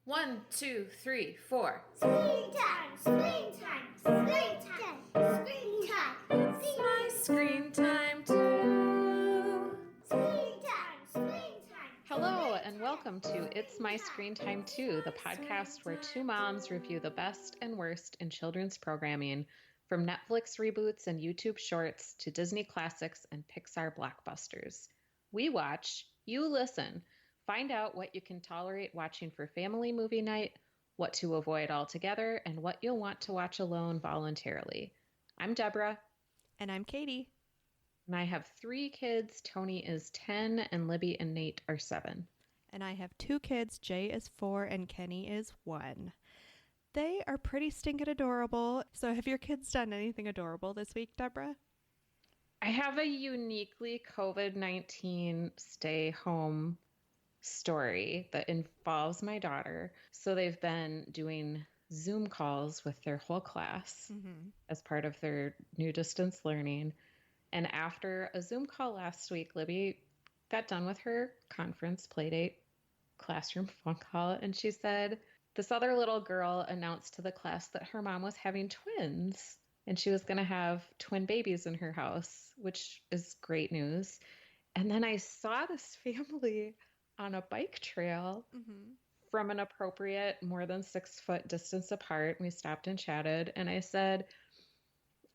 1, 2, 3, 4. Screen time, screen time, screen time, screen time. It's my screen time too. Screen time, screen time. Hello and welcome to It's My Screen Time Too, the podcast where two moms review the best and worst in children's programming, from Netflix reboots and YouTube shorts to Disney classics and Pixar blockbusters. We watch, you listen. Find out what you can tolerate watching for family movie night, what to avoid altogether, and what you'll want to watch alone voluntarily. I'm Deborah. And I'm Katie. And I have 3 kids. Tony is 10, and Libby and Nate are 7. And I have 2 kids. Jay is 4 and Kenny is 1. They are pretty stinking adorable. So have your kids done anything adorable this week, Deborah? I have a uniquely COVID-19 stay home story that involves my daughter. So they've been doing Zoom calls with their whole class as part of their new distance learning. And after a Zoom call last week, Libby got done with her conference playdate classroom phone call, and she said this other little girl announced to the class that her mom was having twins and she was going to have twin babies in her house, which is great news. And then I saw this family on a bike trail from an appropriate more than 6-foot distance apart. We stopped and chatted, and I said,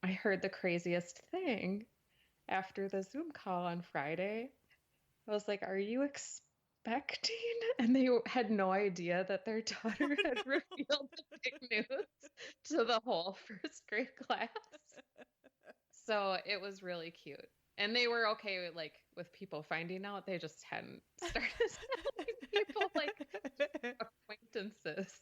I heard the craziest thing after the Zoom call on Friday. I was like, are you expecting? And they had no idea that their daughter had revealed the big news to the whole first grade class. So it was really cute. And they were okay with people finding out. They just hadn't started telling people acquaintances.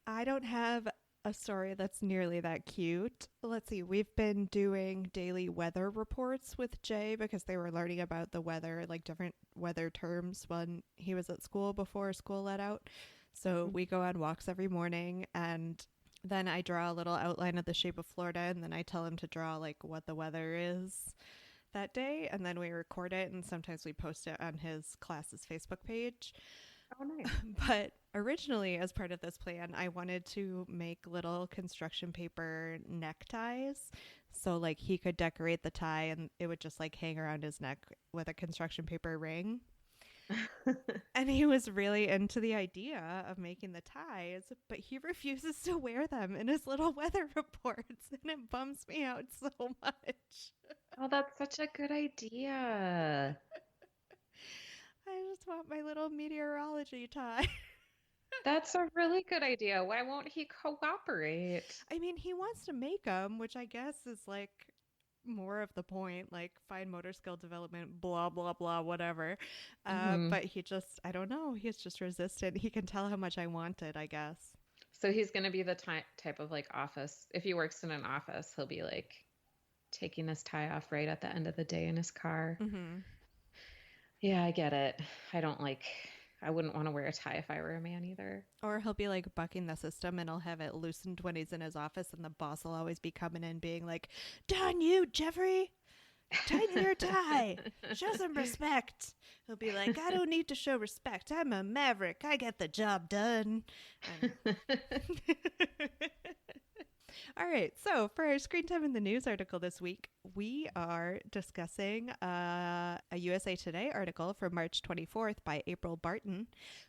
I don't have a story that's nearly that cute. Let's see. We've been doing daily weather reports with Jay because they were learning about the weather, like different weather terms when he was at school before school let out. So we go on walks every morning, and then I draw a little outline of the shape of Florida, and then I tell him to draw what the weather is that day, and then we record it, and sometimes we post it on his class's Facebook page. Oh, nice. But originally, as part of this plan, I wanted to make little construction paper neckties, so he could decorate the tie and it would just hang around his neck with a construction paper ring. And he was really into the idea of making the ties, but he refuses to wear them in his little weather reports, and it bums me out so much. Oh, that's such a good idea. I just want my little meteorology tie. That's a really good idea. Why won't he cooperate? I mean, he wants to make them, which I guess is more of the point, fine motor skill development, blah, blah, blah, whatever. But he just, I don't know, he's just resistant. He can tell how much I want it, I guess. So he's going to be the type of office. If he works in an office, he'll be taking his tie off right at the end of the day in his car. Yeah, I get it. I wouldn't want to wear a tie if I were a man either. Or he'll be bucking the system, and he'll have it loosened when he's in his office, and the boss will always be coming in being like, "Darn you, Jeffrey! Tighten your tie! Show some respect!" He'll be like, "I don't need to show respect. I'm a maverick. I get the job done." All right, so for our Screen Time in the News article this week, we are discussing a USA Today article from March 24th by April Barton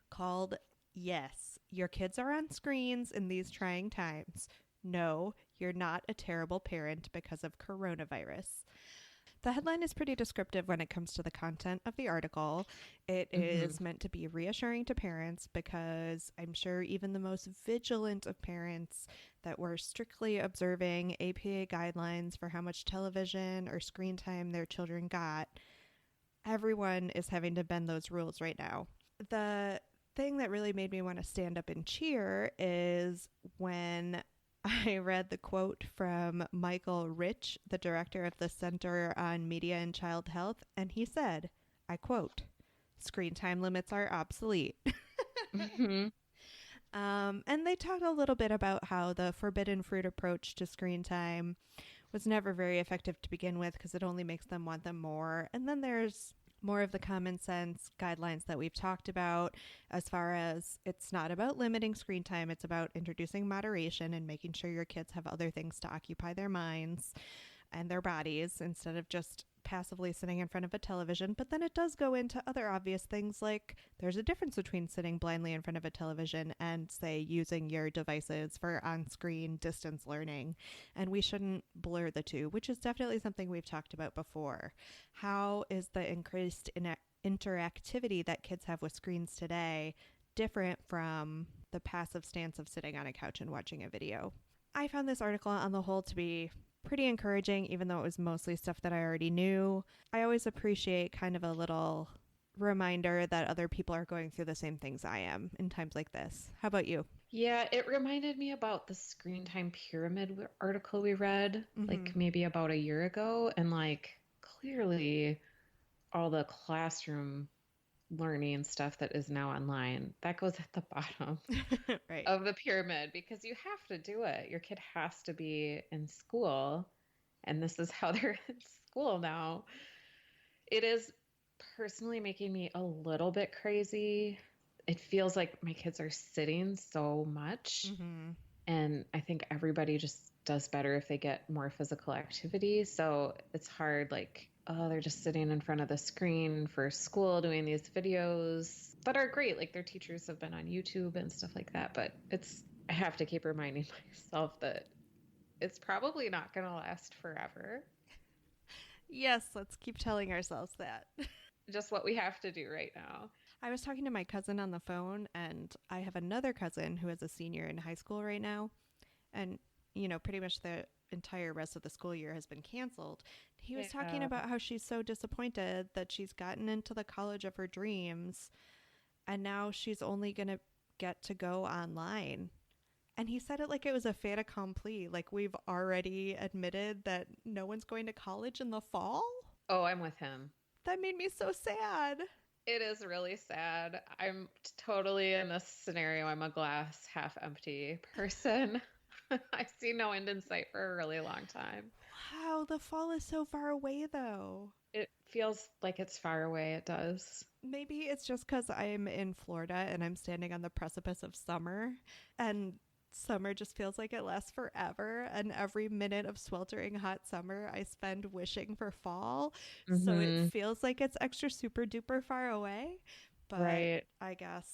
called, "Yes, Your Kids Are on Screens in These Trying Times. No, You're Not a Terrible Parent Because of Coronavirus." The headline is pretty descriptive when it comes to the content of the article. It is meant to be reassuring to parents because I'm sure even the most vigilant of parents that were strictly observing APA guidelines for how much television or screen time their children got, everyone is having to bend those rules right now. The thing that really made me want to stand up and cheer is when I read the quote from Michael Rich, the director of the Center on Media and Child Health, and he said, I quote, "Screen time limits are obsolete." And they talked a little bit about how the forbidden fruit approach to screen time was never very effective to begin with because it only makes them want them more. And then there's more of the common sense guidelines that we've talked about, as far as it's not about limiting screen time, it's about introducing moderation and making sure your kids have other things to occupy their minds and their bodies instead of just passively sitting in front of a television. But then it does go into other obvious things, like there's a difference between sitting blindly in front of a television and, say, using your devices for on-screen distance learning. And we shouldn't blur the two, which is definitely something we've talked about before. How is the increased interactivity that kids have with screens today different from the passive stance of sitting on a couch and watching a video? I found this article on the whole to be pretty encouraging, even though it was mostly stuff that I already knew. I always appreciate kind of a little reminder that other people are going through the same things I am in times like this. How about you? Yeah, it reminded me about the screen time pyramid article we read like maybe about a year ago. And like clearly all the classroom learning stuff that is now online, that goes at the bottom Right. of the pyramid because you have to do it. Your kid has to be in school, and this is how they're in school now. It is personally making me a little bit crazy. It feels like my kids are sitting so much, and I think everybody just does better if they get more physical activity. So it's hard, like, oh, they're just sitting in front of the screen for school doing these videos that are great. Like their teachers have been on YouTube and stuff like that. But I have to keep reminding myself that it's probably not going to last forever. Yes, let's keep telling ourselves that. Just what we have to do right now. I was talking to my cousin on the phone, and I have another cousin who is a senior in high school right now. And, pretty much the entire rest of the school year has been canceled. He was talking about how she's so disappointed that she's gotten into the college of her dreams and now she's only going to get to go online. And he said it like it was a fait accompli, like we've already admitted that no one's going to college in the fall. Oh, I'm with him. That made me so sad. It is really sad. I'm totally in this scenario. I'm a glass half empty person. I see no end in sight for a really long time. Wow, the fall is so far away, though. It feels like it's far away. It does. Maybe it's just because I'm in Florida and I'm standing on the precipice of summer, and summer just feels like it lasts forever. And every minute of sweltering hot summer I spend wishing for fall. So it feels like it's extra super duper far away. But right. I guess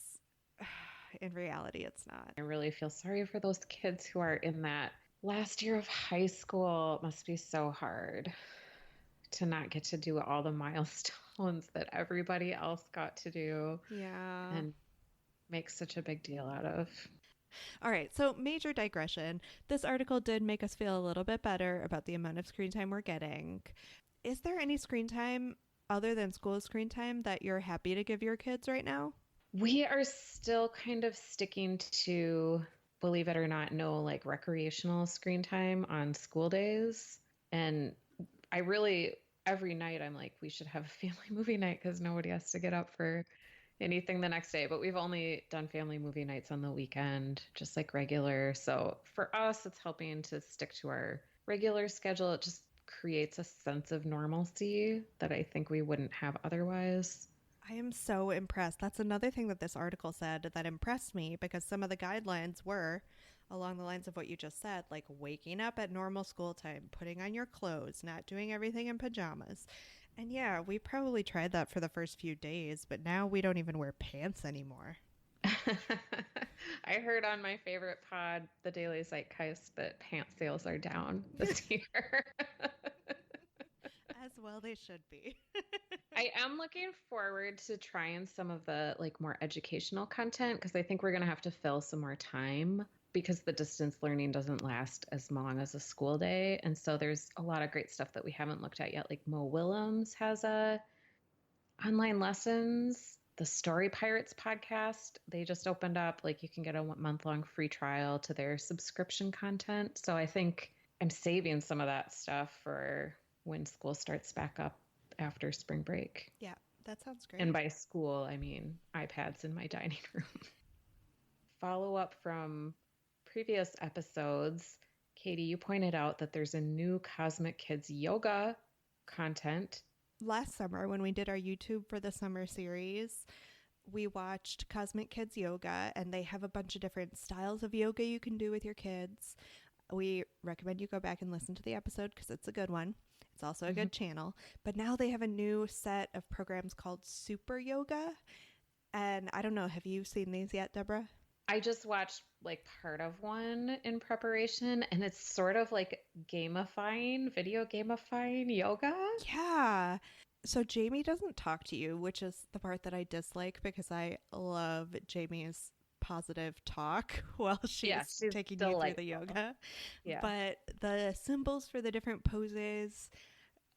in reality, it's not. I really feel sorry for those kids who are in that last year of high school. It must be so hard to not get to do all the milestones that everybody else got to do. Yeah. And make such a big deal out of. All right. So major digression. This article did make us feel a little bit better about the amount of screen time we're getting. Is there any screen time other than school screen time that you're happy to give your kids right now? We are still kind of sticking to, believe it or not, no like recreational screen time on school days. And I really, every night I'm like, we should have a family movie night because nobody has to get up for anything the next day. But we've only done family movie nights on the weekend, just like regular. So for us, it's helping to stick to our regular schedule. It just creates a sense of normalcy that I think we wouldn't have otherwise. I am so impressed. That's another thing that this article said that impressed me, because some of the guidelines were along the lines of what you just said, like waking up at normal school time, putting on your clothes, not doing everything in pajamas. And yeah, we probably tried that for the first few days, but now we don't even wear pants anymore. I heard on my favorite pod, The Daily Zeitgeist, that pant sales are down this year. As well they should be. I am looking forward to trying some of the like more educational content, because I think we're going to have to fill some more time because the distance learning doesn't last as long as a school day. And so there's a lot of great stuff that we haven't looked at yet. Like Mo Willems has online lessons. The Story Pirates podcast, they just opened up, like you can get a month-long free trial to their subscription content. So I think I'm saving some of that stuff for when school starts back up after spring break. Yeah, that sounds great. And by school, I mean iPads in my dining room. Follow up from previous episodes, Katie, you pointed out that there's a new Cosmic Kids yoga content last summer when we did our YouTube for the summer series, we watched Cosmic Kids Yoga, and they have a bunch of different styles of yoga you can do with your kids. We recommend you go back and listen to the episode because it's a good one. It's also a good channel. But now they have a new set of programs called Super Yoga. And I don't know, have you seen these yet, Deborah? I just watched like part of one in preparation, and it's sort of like video gamifying yoga. Yeah. So Jamie doesn't talk to you, which is the part that I dislike because I love Jamie's positive talk while she's taking you through the yoga. Yeah. But the symbols for the different poses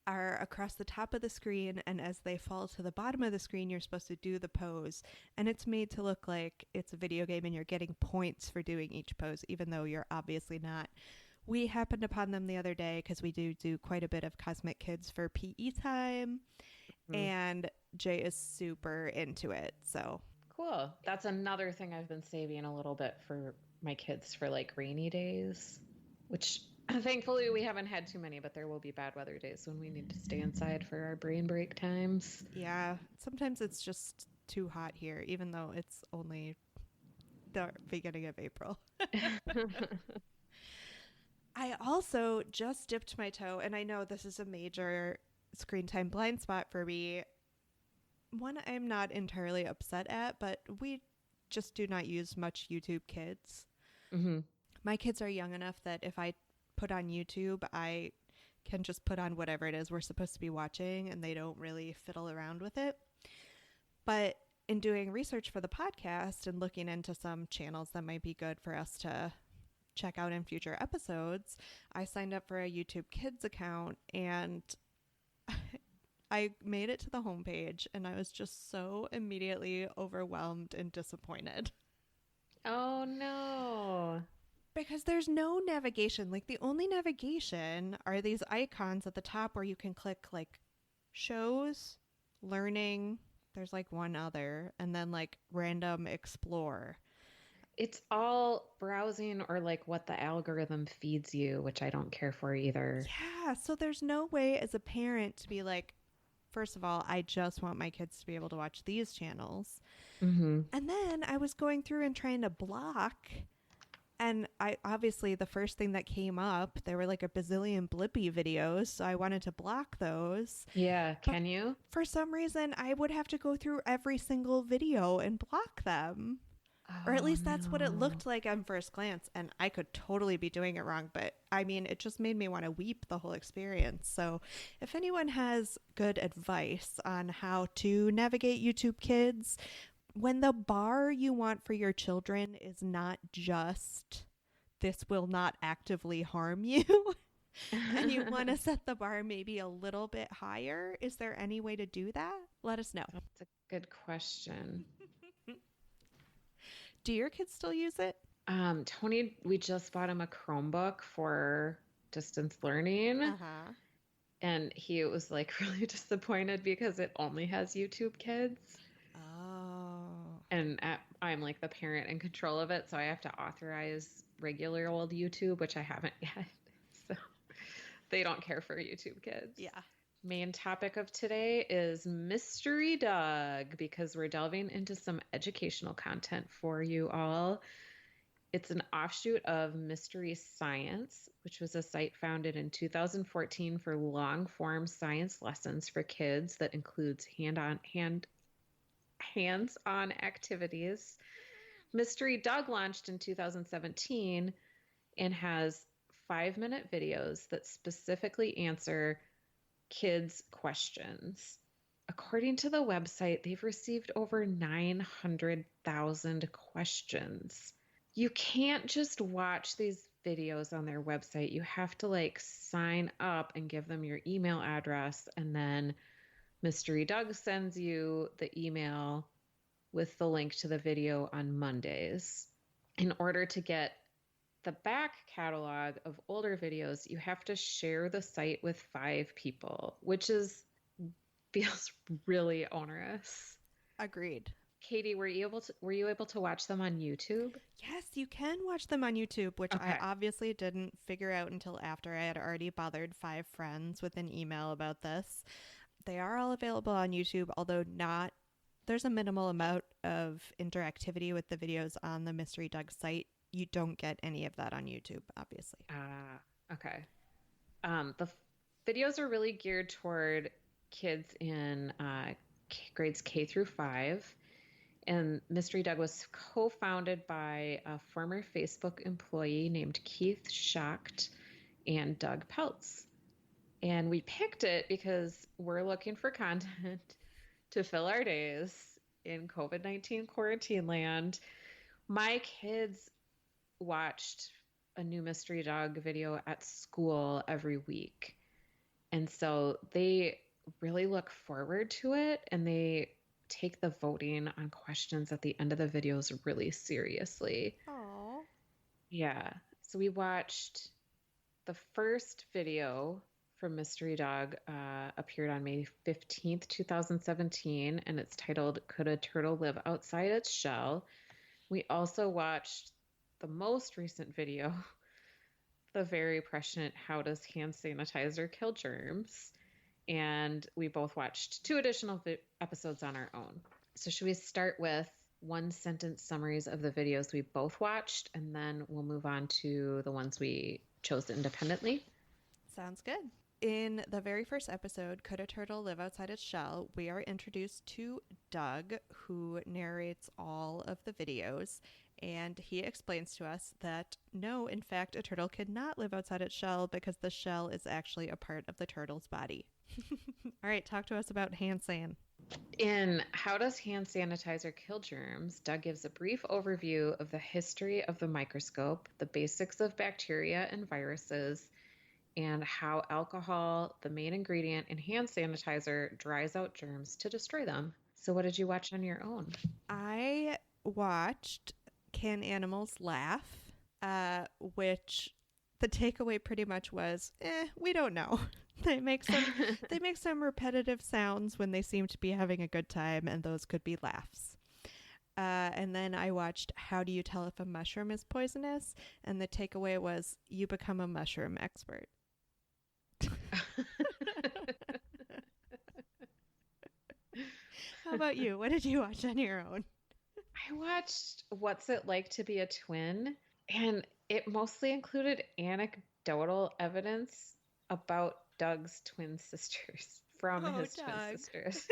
are across the top of the screen, and as they fall to the bottom of the screen, you're supposed to do the pose. And it's made to look like it's a video game and you're getting points for doing each pose, even though you're obviously not. We happened upon them the other day because we do quite a bit of Cosmic Kids for PE time, and Jay is super into it. So cool. That's another thing I've been saving a little bit for my kids for like rainy days, which thankfully we haven't had too many, but there will be bad weather days when we need to stay inside for our brain break times. Yeah, sometimes it's just too hot here, even though it's only the beginning of April. I also just dipped my toe, and I know this is a major screen time blind spot for me. One I'm not entirely upset at, but we just do not use much YouTube Kids. My kids are young enough that if I put on YouTube, I can just put on whatever it is we're supposed to be watching, and they don't really fiddle around with it. But in doing research for the podcast and looking into some channels that might be good for us to check out in future episodes, I signed up for a YouTube Kids account, and I made it to the homepage, and I was just so immediately overwhelmed and disappointed. Oh no. Because there's no navigation. Like, the only navigation are these icons at the top where you can click like shows, learning, there's like one other, and then like random explore. It's all browsing or like what the algorithm feeds you, which I don't care for either. Yeah, so there's no way as a parent to be like, first of all, I just want my kids to be able to watch these channels. And then I was going through and trying to block, and I obviously the first thing that came up, there were like a bazillion Blippi videos, so I wanted to block those. Yeah, can you? For some reason, I would have to go through every single video and block them. Or at least that's what it looked like on first glance, and I could totally be doing it wrong, but I mean, it just made me want to weep the whole experience. So if anyone has good advice on how to navigate YouTube Kids, when the bar you want for your children is not just, this will not actively harm you, and you want to set the bar maybe a little bit higher, is there any way to do that? Let us know. That's a good question. Do your kids still use it? Tony, we just bought him a Chromebook for distance learning. And he was like really disappointed because it only has YouTube Kids. And I'm like the parent in control of it, so I have to authorize regular old YouTube, which I haven't yet. So they don't care for YouTube Kids. Yeah. Main topic of today is Mystery Doug, because we're delving into some educational content for you all. It's an offshoot of Mystery Science, which was a site founded in 2014 for long-form science lessons for kids that includes hands-on activities. Mystery Doug launched in 2017 and has 5-minute videos that specifically answer kids' questions. According to the website, they've received over 900,000 questions. You can't just watch these videos on their website. You have to like sign up and give them your email address, and then Mystery Doug sends you the email with the link to the video on Mondays. In order to get the back catalog of older videos, you have to share the site with 5 people, which feels really onerous. Agreed. Katie, were you able to watch them on YouTube? Yes, you can watch them on YouTube, which I obviously didn't figure out until after I had already bothered 5 friends with an email about this. They are all available on YouTube, although not. There's a minimal amount of interactivity with the videos on the Mystery Doug site. You don't get any of that on YouTube, obviously. Okay. The videos are really geared toward kids in grades K through 5. And Mystery Doug was co-founded by a former Facebook employee named Keith Schacht and Doug Peltz. And we picked it because we're looking for content to fill our days in COVID-19 quarantine land. My kids watched a new Mystery Doug video at school every week. And so they really look forward to it, and they take the voting on questions at the end of the videos really seriously. Aww. Yeah. So we watched the first video from Mystery Doug, appeared on May 15th, 2017, and it's titled, Could a Turtle Live Outside Its Shell? We also watched the most recent video, the very prescient How Does Hand Sanitizer Kill Germs? And we both watched 2 additional episodes on our own. So should we start with 1-sentence summaries of the videos we both watched, and then we'll move on to the ones we chose independently? Sounds good. In the very first episode, Could a Turtle Live Outside Its Shell?, we are introduced to Doug, who narrates all of the videos, and he explains to us that no, in fact, a turtle cannot live outside its shell because the shell is actually a part of the turtle's body. All right, talk to us about hand san. In How Does Hand Sanitizer Kill Germs?, Doug gives a brief overview of the history of the microscope, the basics of bacteria and viruses, and how alcohol, the main ingredient in hand sanitizer, dries out germs to destroy them. So what did you watch on your own? I watched Can Animals Laugh? Which the takeaway pretty much was, we don't know. They make some repetitive sounds when they seem to be having a good time, and those could be laughs. And then I watched How Do You Tell If a Mushroom is Poisonous? And the takeaway was, you become a mushroom expert. How about you? What did you watch on your own? I watched What's It Like to Be a Twin, and it mostly included anecdotal evidence about Doug's twin sisters from his Doug. twin sisters.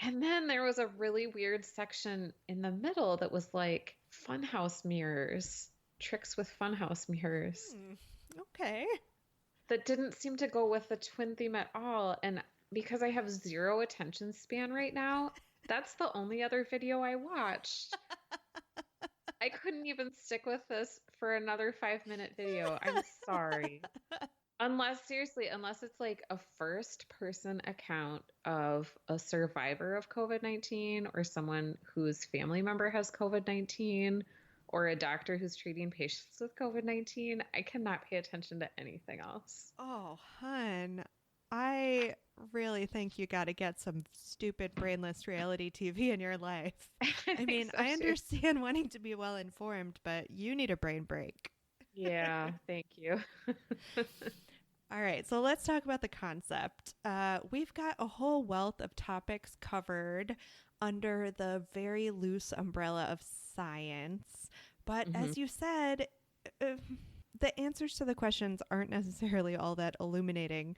And then there was a really weird section in the middle that was like funhouse mirrors, tricks with funhouse mirrors. Okay. That didn't seem to go with the twin theme at all. And because I have 0 attention span right now, that's the only other video I watched. I couldn't even stick with this for another 5-minute video. I'm sorry. Unless it's like a first-person account of a survivor of COVID-19 or someone whose family member has COVID-19 or a doctor who's treating patients with COVID-19, I cannot pay attention to anything else. Oh, hun. I really think you got to get some stupid brainless reality TV in your life. I mean, I understand wanting to be well informed, but you need a brain break. Yeah, thank you. All right, so let's talk about the concept. We've got a whole wealth of topics covered under the very loose umbrella of science. But as you said, the answers to the questions aren't necessarily all that illuminating.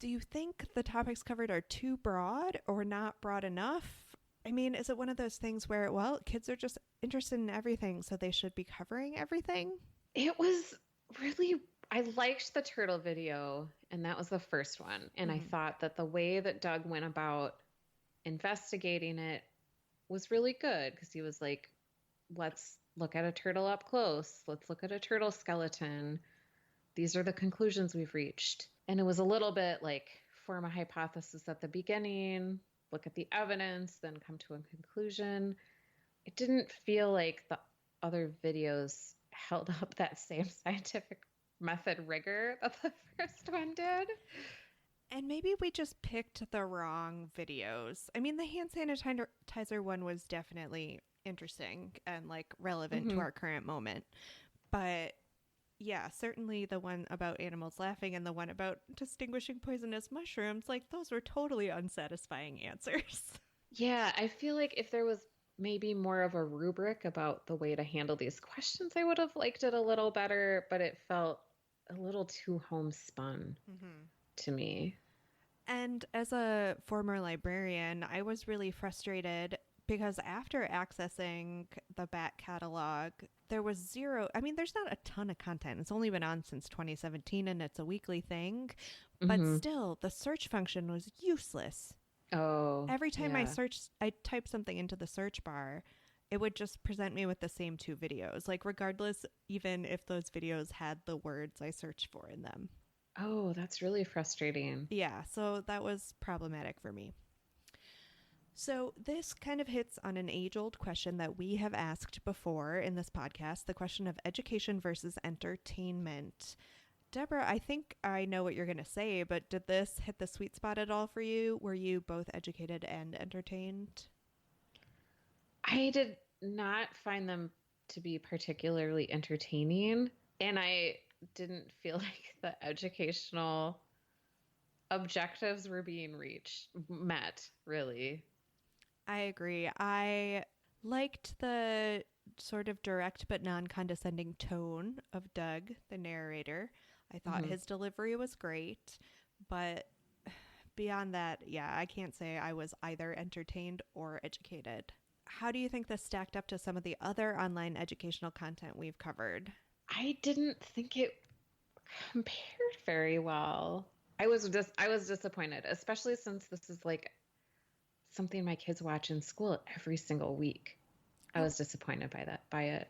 Do you think the topics covered are too broad or not broad enough? I mean, is it one of those things where, well, kids are just interested in everything, so they should be covering everything? It was really, I liked the turtle video, and that was the first one. And I thought that the way that Doug went about investigating it was really good, because he was like, let's look at a turtle up close. Let's look at a turtle skeleton. These are the conclusions we've reached. And it was a little bit like form a hypothesis at the beginning, look at the evidence, then come to a conclusion. It didn't feel like the other videos held up that same scientific method rigor that the first one did. And maybe we just picked the wrong videos. I mean, the hand sanitizer one was definitely interesting and like relevant to our current moment. But Yeah, certainly the one about animals laughing and the one about distinguishing poisonous mushrooms, like those were totally unsatisfying answers. Yeah, I feel like if there was maybe more of a rubric about the way to handle these questions, I would have liked it a little better, but it felt a little too homespun hmm to me. And as a former librarian, I was really frustrated because after accessing the back catalog, there was zero. I mean, there's not a ton of content. It's only been on since 2017 and it's a weekly thing, but Hmm. still, the search function was useless. Oh, Every time yeah. I typed something into the search bar, it would just present me with the same two videos, like regardless, even if those videos had the words I searched for in them. Oh, that's really frustrating. Yeah, so that was problematic for me. So, this kind of hits on an age old question that we have asked before in this podcast, the question of education versus entertainment. Deborah, I think I know what you're going to say, but did this hit the sweet spot at all for you? Were you both educated and entertained? I did not find them to be particularly entertaining, and I didn't feel like the educational objectives were being met, really. I agree. I liked the sort of direct but non condescending tone of Doug, the narrator. I thought Hmm. his delivery was great, but beyond that, yeah, I can't say I was either entertained or educated. How do you think this stacked up to some of the other online educational content we've covered? I didn't think it compared very well. I was disappointed, especially since this is like something my kids watch in school every single week. I I, was disappointed by it.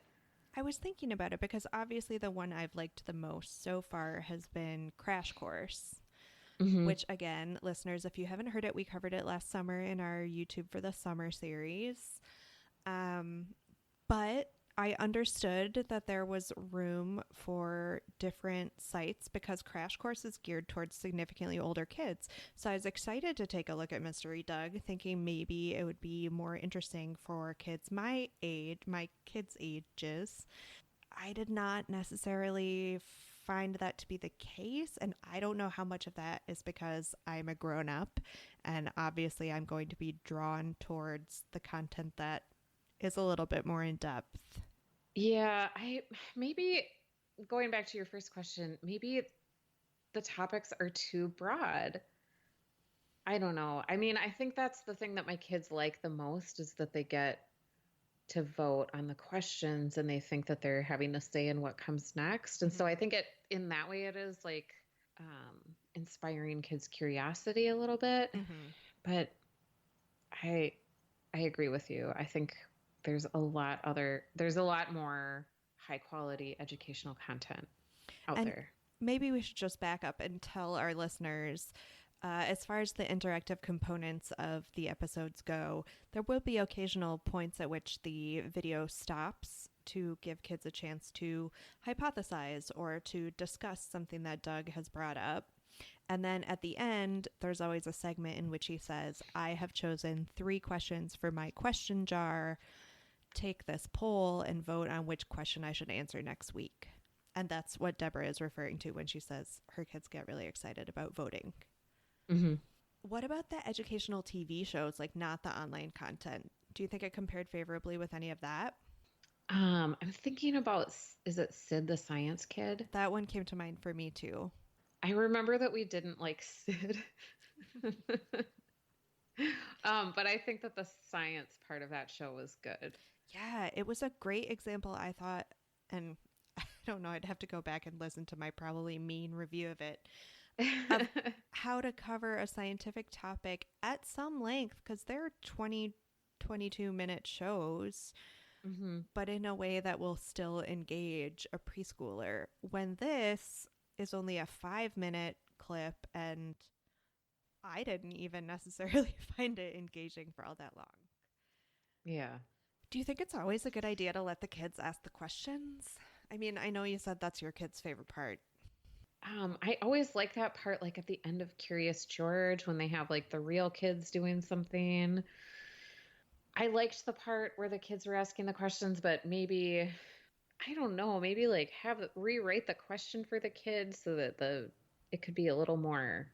I was thinking about it because obviously the one I've liked the most so far has been Crash Course, Hmm. which, again, listeners, if you haven't heard it, we covered it last summer in our YouTube for the Summer series. Um, but I understood that there was room for different sites because Crash Course is geared towards significantly older kids. So I was excited to take a look at Mystery Doug, thinking maybe it would be more interesting for kids my age, my kids' ages. I did not necessarily find that to be the case. And I don't know how much of that is because I'm a grown up. And obviously, I'm going to be drawn towards the content that is a little bit more in depth. Yeah, I maybe going back to your first question, maybe the topics are too broad. I don't know. I mean, I think that's the thing that my kids like the most is that they get to vote on the questions and they think that they're having a say in what comes next. And so Mm-hmm. I think it in that way it is like inspiring kids' curiosity a little bit. Mm-hmm. But I I agree with you. I think there's a lot more high quality educational content out And there. maybe we should just back up and tell our listeners. As far as the interactive components of the episodes go, there will be occasional points at which the video stops to give kids a chance to hypothesize or to discuss something that Doug has brought up. And then at the end, there's always a segment in which he says, I have chosen 3 questions for my question jar. Take this poll and vote on which question I should answer next week. And that's what Deborah is referring to when she says her kids get really excited about voting. Hmm. What about the educational TV shows, like not the online content? Do you think it compared favorably with any of that? I'm thinking about, is it Sid the Science Kid? That one came to mind for me too. I remember that we didn't like Sid. But I think that the science part of that show was good. Yeah, it was a great example, I thought. And I don't know, I'd have to go back and listen to my probably mean review of it, of how to cover a scientific topic at some length because they're 20, 22-minute shows, Hmm. but in a way that will still engage a preschooler. When this is only a 5-minute clip, and I didn't even necessarily find it engaging for all that long. Yeah. Do you think it's always a good idea to let the kids ask the questions? I mean, I know you said that's your kid's favorite part. I always like that part, like at the end of Curious George, when they have like the real kids doing something. I liked the part where the kids were asking the questions, but maybe I don't know, maybe like rewrite the question for the kids so that it could be a little more,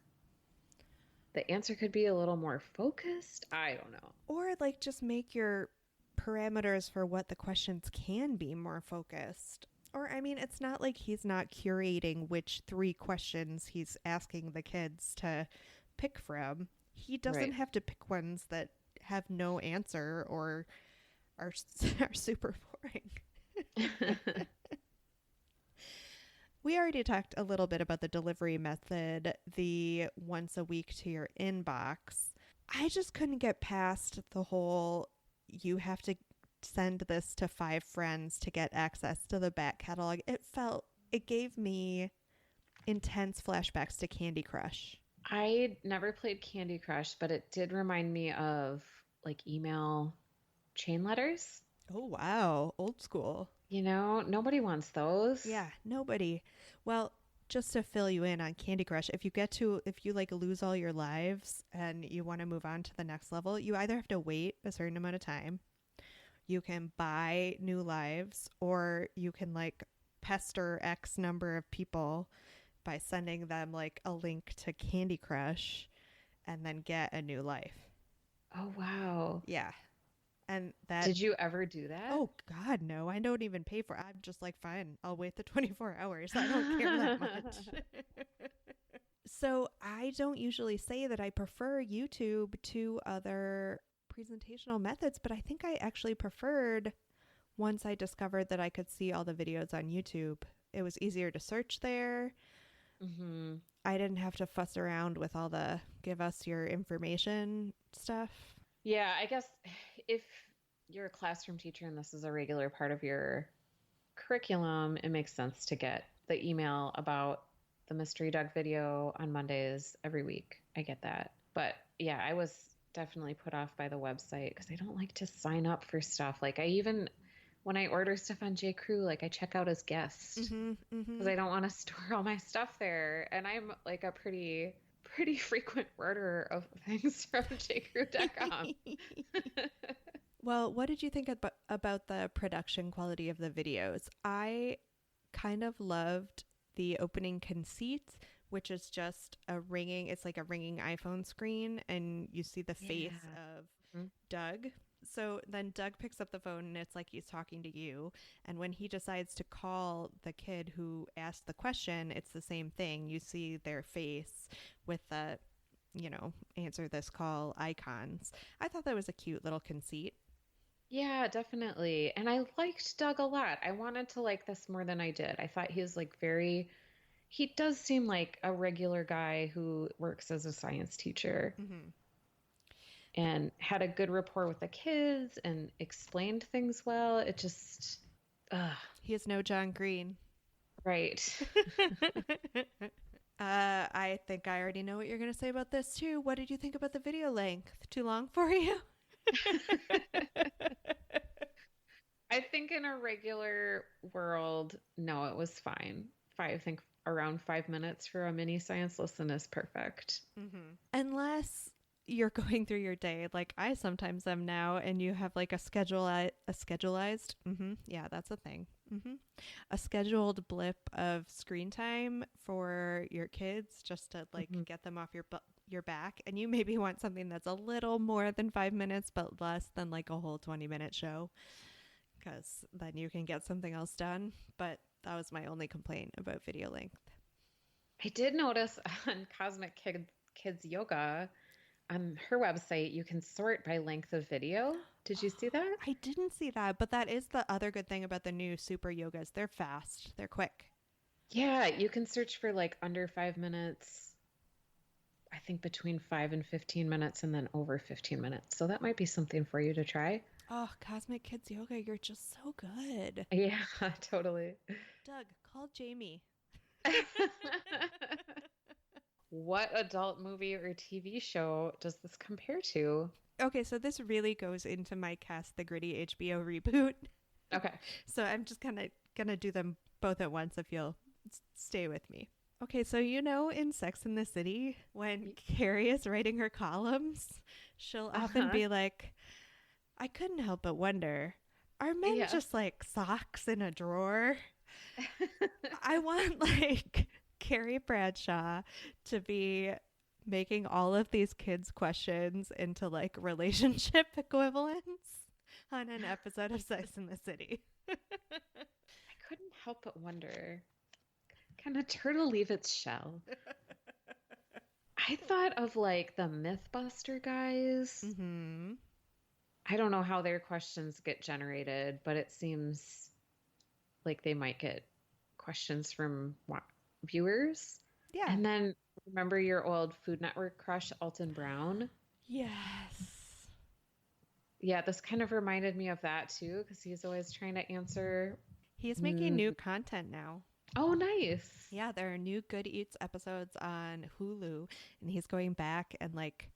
the answer could be a little more focused. I don't know. Or like just make your parameters for what the questions can be more focused. Or, I mean, it's not like he's not curating which 3 questions he's asking the kids to pick from. He doesn't Right. have to pick ones that have no answer or are, are super boring. We already talked a little bit about the delivery method, the once a week to your inbox. I just couldn't get past the whole you have to send this to 5 friends to get access to the back catalog. It gave me intense flashbacks to Candy Crush. I never played Candy Crush, but it did remind me of like email chain letters. Oh, wow. Old school. Nobody wants those. Yeah, nobody. Well, just to fill you in on Candy Crush, if you like lose all your lives and you want to move on to the next level, you either have to wait a certain amount of time, you can buy new lives, or you can like pester X number of people by sending them like a link to Candy Crush and then get a new life. Oh, wow. Yeah. And that Did you ever do that? Oh God, no! I don't even pay for it. I'm just like, fine, I'll wait the 24 hours. I don't care that much. So I don't usually say that I prefer YouTube to other presentational methods, but I think I actually preferred once I discovered that I could see all the videos on YouTube. It was easier to search there. Mm-hmm. I didn't have to fuss around with all the give us your information stuff. Yeah, I guess if you're a classroom teacher and this is a regular part of your curriculum, it makes sense to get the email about the Mystery Dog video on Mondays every week. I get that. But yeah, I was definitely put off by the website because I don't like to sign up for stuff. Like when I order stuff on J.Crew, like I check out as guest because I don't want to store all my stuff there. And I'm like a pretty frequent order of things from jcrew.com. Well, what did you think about the production quality of the videos? I kind of loved the opening conceit, which is just it's like a ringing iPhone screen, and you see the face of Doug. So then Doug picks up the phone and it's like he's talking to you. And when he decides to call the kid who asked the question, it's the same thing. You see their face with the, answer this call icons. I thought that was a cute little conceit. Yeah, definitely. And I liked Doug a lot. I wanted to like this more than I did. I thought he was like he does seem like a regular guy who works as a science teacher. Mm-hmm. And had a good rapport with the kids and explained things well. It just, he is no John Green. right. I think I already know what you're going to say about this too. What did you think about the video length? Too long for you? I think in a regular world, no, it was fine. I think around 5 minutes for a mini science lesson is perfect. Mm-hmm. Unless you're going through your day like I sometimes am now, and you have like a schedulized yeah, that's a thing, a scheduled blip of screen time for your kids just to like get them off your back, and you maybe want something that's a little more than 5 minutes but less than like a whole 20-minute show, because then you can get something else done. But that was my only complaint about video length. I did notice on Cosmic Kids Yoga, on her website, you can sort by length of video. Did you see that? I didn't see that, but that is the other good thing about the new super yogas. They're fast. They're quick. Yeah, you can search for like under 5 minutes. I think between 5 and 15 minutes, and then over 15 minutes. So that might be something for you to try. Oh, Cosmic Kids Yoga, you're just so good. Yeah, totally. Doug, call Jamie. What adult movie or TV show does this compare to? Okay, so this really goes into my Cast the Gritty HBO reboot. Okay. So I'm just kind of going to do them both at once if you'll stay with me. Okay, so in Sex and the City, when Carrie is writing her columns, she'll often be like, I couldn't help but wonder, Are men Yeah. just like socks in a drawer? I want like Carrie Bradshaw to be making all of these kids' questions into like relationship equivalents on an episode of Sex in the City. I couldn't help but wonder, can a turtle leave its shell? I thought of like the Mythbuster guys. Mm-hmm. I don't know how their questions get generated, but it seems like they might get questions from viewers. Yeah. And then remember your old Food Network crush, Alton Brown? Yes. Yeah, this kind of reminded me of that too, because he's always trying to answer. He's making new content now. Oh, nice. Yeah, there are new Good Eats episodes on Hulu, and he's going back and like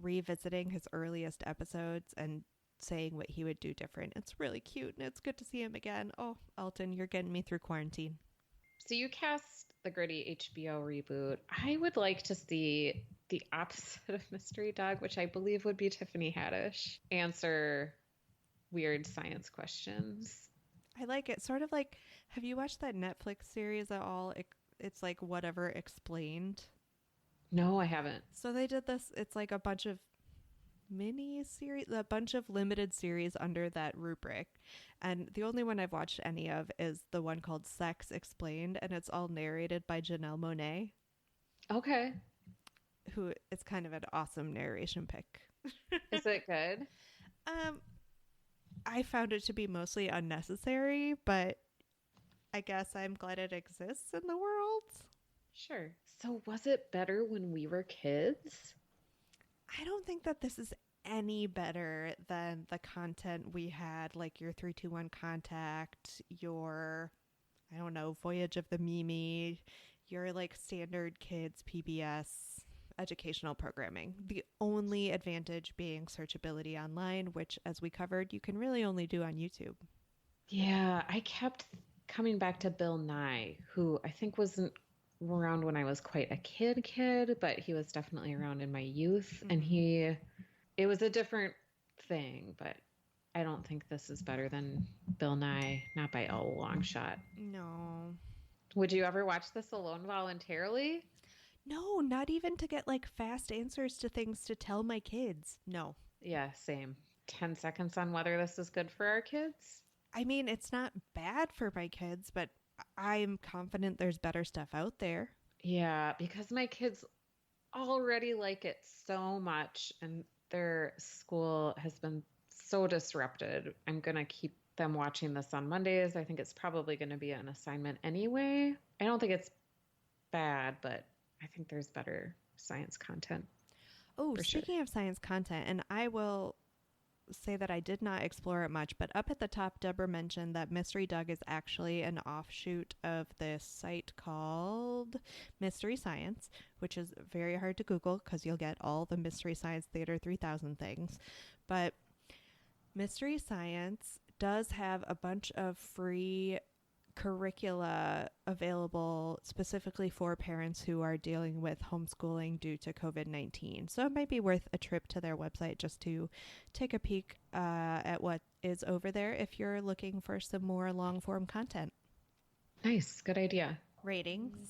revisiting his earliest episodes and saying what he would do different. It's really cute, and it's good to see him again. Oh, Alton, you're getting me through quarantine. So you cast the gritty HBO reboot. I would like to see the opposite of Mystery Dog, which I believe would be Tiffany Haddish, answer weird science questions. I like it. Sort of like, have you watched that Netflix series at all? It's like Whatever Explained. No, I haven't. So they did this. It's like a bunch of mini series, a bunch of limited series under that rubric. And the only one I've watched any of is the one called Sex Explained, and it's all narrated by Janelle Monáe, Okay. who is kind of an awesome narration pick. Is it good? I found it to be mostly unnecessary, but I guess I'm glad it exists in the world. Sure. So was it better when we were kids? I don't think that this is any better than the content we had, like your 321 Contact, your, I don't know, Voyage of the Mimi, your like standard kids PBS educational programming. The only advantage being searchability online, which, as we covered, you can really only do on YouTube. Yeah, I kept coming back to Bill Nye, who I think wasn't around when I was quite a kid, but he was definitely around in my youth. And it was a different thing, but I don't think this is better than Bill Nye, not by a long shot. No. Would you ever watch this alone voluntarily? No, not even to get like fast answers to things to tell my kids. No. Yeah, same. 10 seconds on whether this is good for our kids? I mean, it's not bad for my kids, but I'm confident there's better stuff out there. Yeah, because my kids already like it so much and their school has been so disrupted. I'm going to keep them watching this on Mondays. I think it's probably going to be an assignment anyway. I don't think it's bad, but I think there's better science content. Oh, speaking of science content, and I will say that I did not explore it much, but up at the top, Deborah mentioned that Mystery Doug is actually an offshoot of this site called Mystery Science, which is very hard to Google because you'll get all the Mystery Science Theater 3000 things. But Mystery Science does have a bunch of free curricula available specifically for parents who are dealing with homeschooling due to COVID-19. So it might be worth a trip to their website just to take a peek at what is over there if you're looking for some more long-form content. Nice. Good idea. Ratings?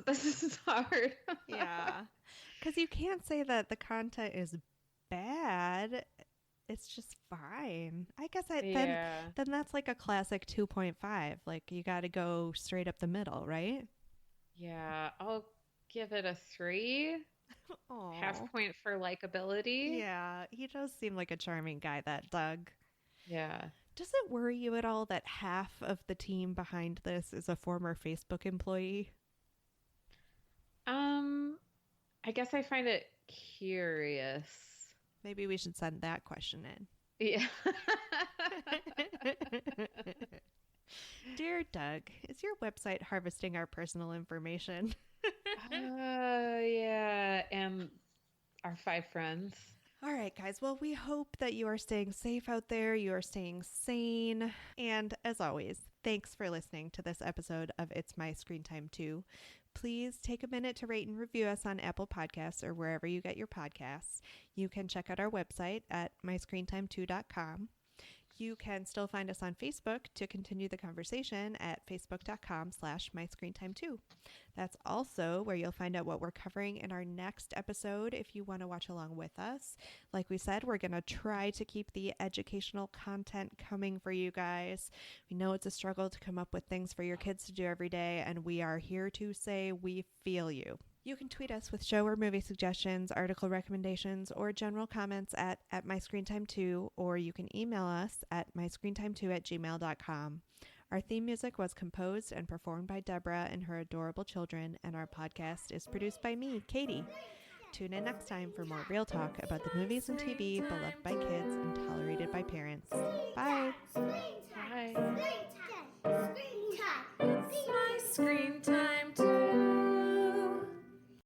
This is hard. Yeah. Because you can't say that the content is bad. It's just fine. I guess then that's like a classic 2.5. Like you got to go straight up the middle, right? Yeah, I'll give it a 3. Aww. Half point for likability. Yeah, he does seem like a charming guy, that Doug. Yeah. Does it worry you at all that half of the team behind this is a former Facebook employee? I guess I find it curious. Maybe we should send that question in. Yeah. Dear Doug, is your website harvesting our personal information? Yeah, and our 5 friends. All right, guys. Well, we hope that you are staying safe out there. You are staying sane. And as always, Thanks for listening to this episode of It's My Screen Time Too. Please take a minute to rate and review us on Apple Podcasts or wherever you get your podcasts. You can check out our website at myscreentime2.com. You can still find us on Facebook to continue the conversation at facebook.com/myscreentime2. That's also where you'll find out what we're covering in our next episode if you want to watch along with us. Like we said, we're going to try to keep the educational content coming for you guys. We know it's a struggle to come up with things for your kids to do every day, and we are here to say we feel you. You can tweet us with show or movie suggestions, article recommendations, or general comments at myscreentime2, or you can email us at myscreentime2@gmail.com. Our theme music was composed and performed by Deborah and her adorable children, and our podcast is produced by me, Katie. Tune in next time for more real talk about the movies and TV beloved by kids